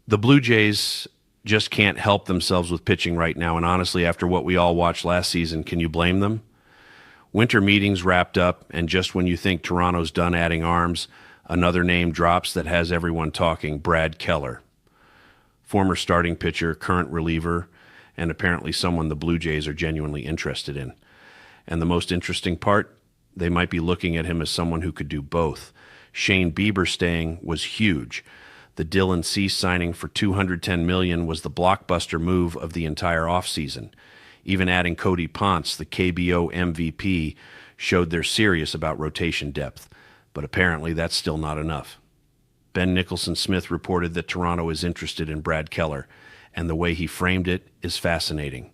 The Blue Jays just can't help themselves with pitching right now, and honestly, after what we all watched last season, can you blame them? Winter meetings wrapped up, and just when you think Toronto's done adding arms, another name drops that has everyone talking: Brad Keller. Former starting pitcher, current reliever, and apparently someone the Blue Jays are genuinely interested in. And the most interesting part, they might be looking at him as someone who could do both. Shane Bieber staying was huge. The Dylan Cease signing for $210 million was the blockbuster move of the entire offseason. Even adding Cody Poteet, the KBO MVP, showed they're serious about rotation depth. But apparently that's still not enough. Ben Nicholson-Smith reported that Toronto is interested in Brad Keller, and the way he framed it is fascinating.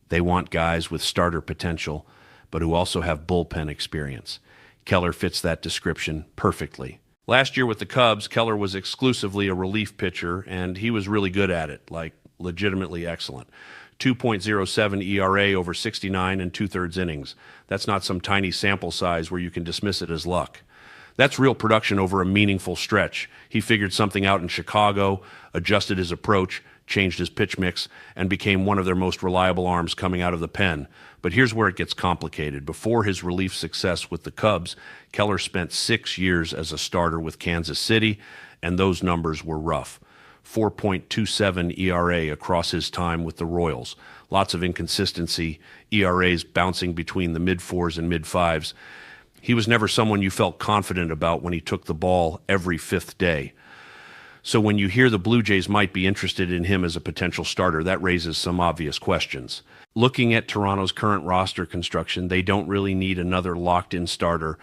They want guys with starter potential, but who also have bullpen experience. Keller fits that description perfectly. Last year with the Cubs, Keller was exclusively a relief pitcher, and he was really good at it, like legitimately excellent. 2.07 ERA over 69 and two-thirds innings. That's not some tiny sample size where you can dismiss it as luck. That's real production over a meaningful stretch. He figured something out in Chicago, adjusted his approach, changed his pitch mix, and became one of their most reliable arms coming out of the pen. But here's where it gets complicated. Before his relief success with the Cubs, Keller spent 6 years as a starter with Kansas City, and those numbers were rough. 4.27 ERA across his time with the Royals. Lots of inconsistency, ERAs bouncing between the mid-4s and mid-5s. He was never someone you felt confident about when he took the ball every fifth day. So when you hear the Blue Jays might be interested in him as a potential starter, that raises some obvious questions. Looking at Toronto's current roster construction, they don't really need another locked-in starter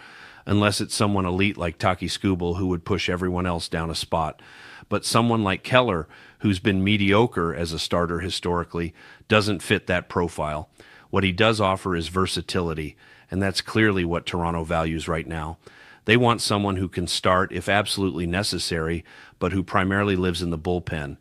unless it's someone elite like Taki Skubal who would push everyone else down a spot. But someone like Keller, who's been mediocre as a starter historically, doesn't fit that profile. What he does offer is versatility, and that's clearly what Toronto values right now. They want someone who can start if absolutely necessary, but who primarily lives in the bullpen.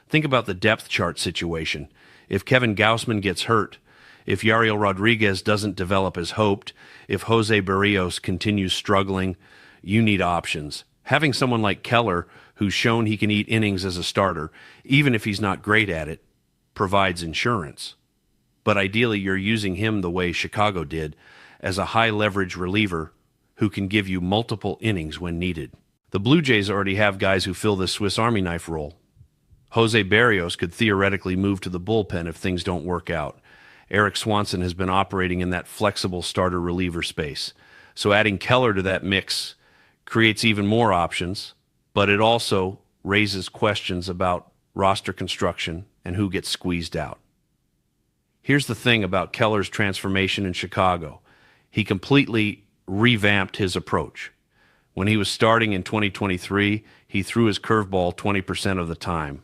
Think about the depth chart situation. If Kevin Gausman gets hurt, if Yariel Rodriguez doesn't develop as hoped, if Jose Berríos continues struggling, you need options. Having someone like Keller, who's shown he can eat innings as a starter, even if he's not great at it, provides insurance. But ideally, you're using him the way Chicago did, as a high-leverage reliever who can give you multiple innings when needed. The Blue Jays already have guys who fill this Swiss Army knife role. Jose Berríos could theoretically move to the bullpen if things don't work out. Eric Swanson has been operating in that flexible starter-reliever space. So adding Keller to that mix creates even more options, but it also raises questions about roster construction and who gets squeezed out. Here's the thing about Keller's transformation in Chicago. He completely revamped his approach. When he was starting in 2023, he threw his curveball 20% of the time.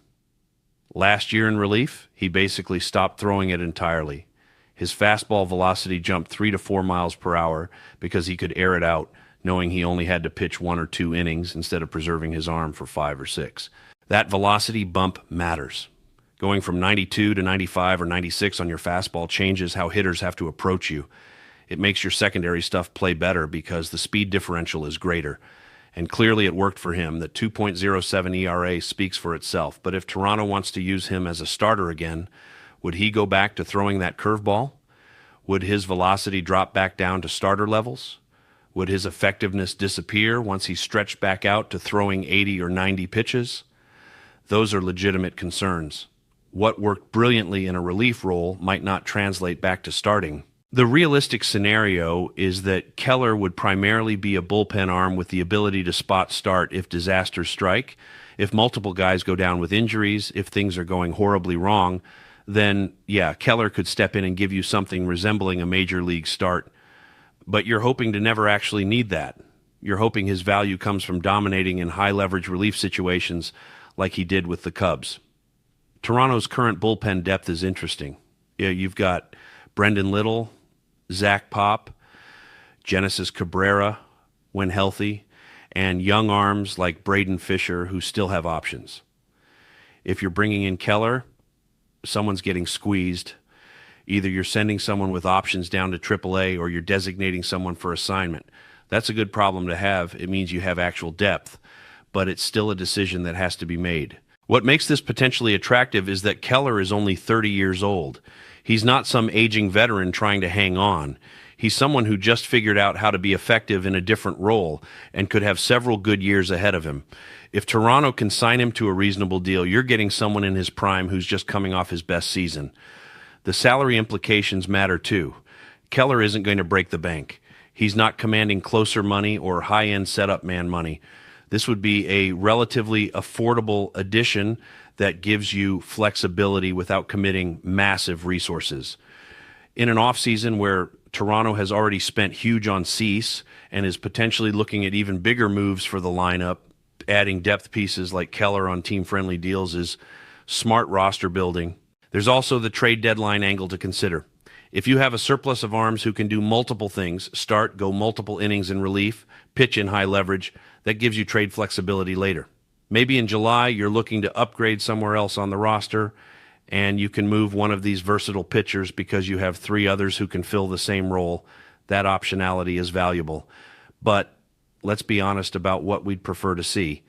Last year in relief, he basically stopped throwing it entirely. His fastball velocity jumped 3 to 4 miles per hour because he could air it out, knowing he only had to pitch 1 or 2 innings instead of preserving his arm for 5 or 6. That velocity bump matters. Going from 92 to 95 or 96 on your fastball changes how hitters have to approach you. It makes your secondary stuff play better because the speed differential is greater. And clearly it worked for him. The 2.07 ERA speaks for itself. But if Toronto wants to use him as a starter again, would he go back to throwing that curveball? Would his velocity drop back down to starter levels? Would his effectiveness disappear once he stretched back out to throwing 80 or 90 pitches? Those are legitimate concerns. What worked brilliantly in a relief role might not translate back to starting. The realistic scenario is that Keller would primarily be a bullpen arm with the ability to spot start if disasters strike. If multiple guys go down with injuries, if things are going horribly wrong, then yeah, Keller could step in and give you something resembling a major league start. But you're hoping to never actually need that. You're hoping his value comes from dominating in high leverage relief situations like he did with the Cubs. Toronto's current bullpen depth is interesting. You've got Brendan Little, Zach Pop, Genesis Cabrera when healthy, and young arms like Braden Fisher who still have options. If you're bringing in Keller, someone's getting squeezed. Either you're sending someone with options down to AAA or you're designating someone for assignment. That's a good problem to have. It means you have actual depth, but it's still a decision that has to be made. What makes this potentially attractive is that Keller is only 30 years old. He's not some aging veteran trying to hang on. He's someone who just figured out how to be effective in a different role and could have several good years ahead of him. If Toronto can sign him to a reasonable deal, you're getting someone in his prime who's just coming off his best season. The salary implications matter too. Keller isn't going to break the bank. He's not commanding closer money or high-end setup man money. This would be a relatively affordable addition that gives you flexibility without committing massive resources. In an offseason where Toronto has already spent huge on Cease and is potentially looking at even bigger moves for the lineup, adding depth pieces like Keller on team-friendly deals is smart roster building. There's also the trade deadline angle to consider. If you have a surplus of arms who can do multiple things, start, go multiple innings in relief, pitch in high leverage, that gives you trade flexibility later. Maybe in July you're looking to upgrade somewhere else on the roster, and you can move one of these versatile pitchers because you have three others who can fill the same role. That optionality is valuable. But let's be honest about what we'd prefer to see.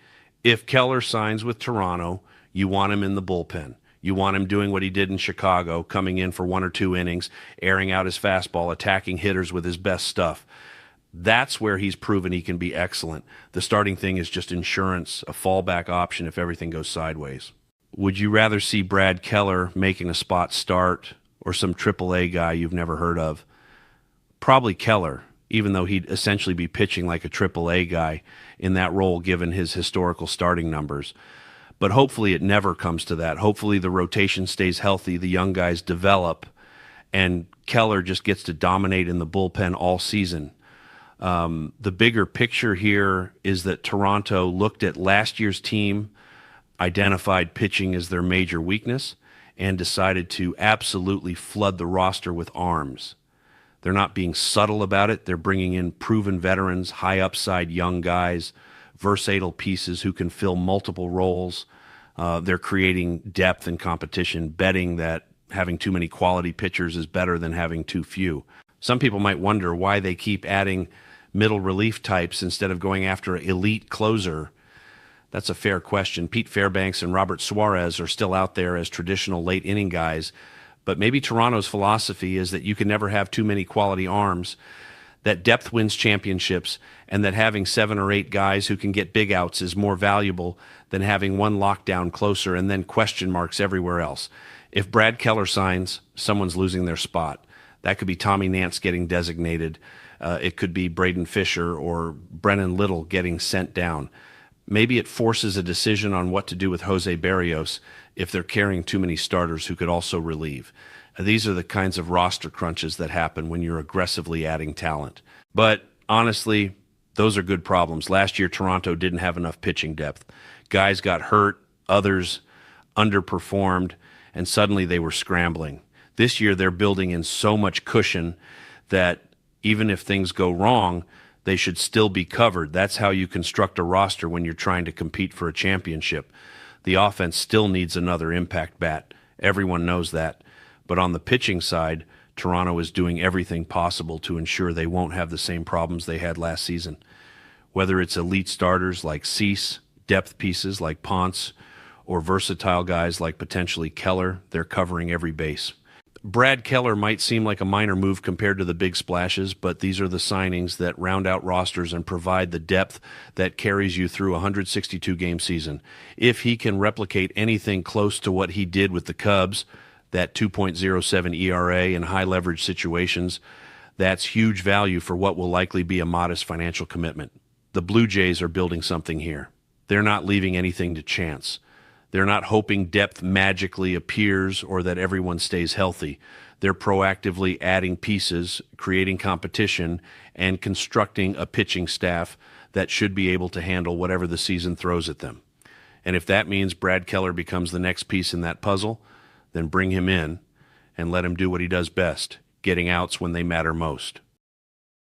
If Keller signs with Toronto, you want him in the bullpen. You want him doing what he did in Chicago, coming in for 1 or 2 innings, airing out his fastball, attacking hitters with his best stuff. That's where he's proven he can be excellent. The starting thing is just insurance, a fallback option if everything goes sideways. Would you rather see Brad Keller making a spot start or some AAA guy you've never heard of? Probably Keller, even though he'd essentially be pitching like a AAA guy in that role given his historical starting numbers. But hopefully it never comes to that. Hopefully the rotation stays healthy, the young guys develop, and Keller just gets to dominate in the bullpen all season. The bigger picture here is that Toronto looked at last year's team, identified pitching as their major weakness, and decided to absolutely flood the roster with arms. They're not being subtle about it. They're bringing in proven veterans, high upside young guys, versatile pieces who can fill multiple roles. They're creating depth and competition, betting that having too many quality pitchers is better than having too few. Some people might wonder why they keep adding middle relief types instead of going after an elite closer. That's a fair question. Pete Fairbanks and Robert Suarez are still out there as traditional late inning guys, but maybe Toronto's philosophy is that you can never have too many quality arms, that depth wins championships, and that having 7 or 8 guys who can get big outs is more valuable than having one lockdown closer and then question marks everywhere else. If Brad Keller signs, someone's losing their spot. That could be Tommy Nance getting designated. It could be Braden Fisher or Brennan Little getting sent down. Maybe it forces a decision on what to do with Jose Berríos if they're carrying too many starters who could also relieve. These are the kinds of roster crunches that happen when you're aggressively adding talent. But honestly, those are good problems. Last year, Toronto didn't have enough pitching depth. Guys got hurt, others underperformed, and suddenly they were scrambling. This year, they're building in so much cushion that even if things go wrong, they should still be covered. That's how you construct a roster when you're trying to compete for a championship. The offense still needs another impact bat. Everyone knows that. But on the pitching side, Toronto is doing everything possible to ensure they won't have the same problems they had last season. Whether it's elite starters like Cease, depth pieces like Ponce, or versatile guys like potentially Keller, they're covering every base. Brad Keller might seem like a minor move compared to the big splashes, but these are the signings that round out rosters and provide the depth that carries you through a 162-game season. If he can replicate anything close to what he did with the Cubs, that 2.07 ERA in high-leverage situations, that's huge value for what will likely be a modest financial commitment. The Blue Jays are building something here. They're not leaving anything to chance. They're not hoping depth magically appears or that everyone stays healthy. They're proactively adding pieces, creating competition, and constructing a pitching staff that should be able to handle whatever the season throws at them. And if that means Brad Keller becomes the next piece in that puzzle, then bring him in and let him do what he does best, getting outs when they matter most.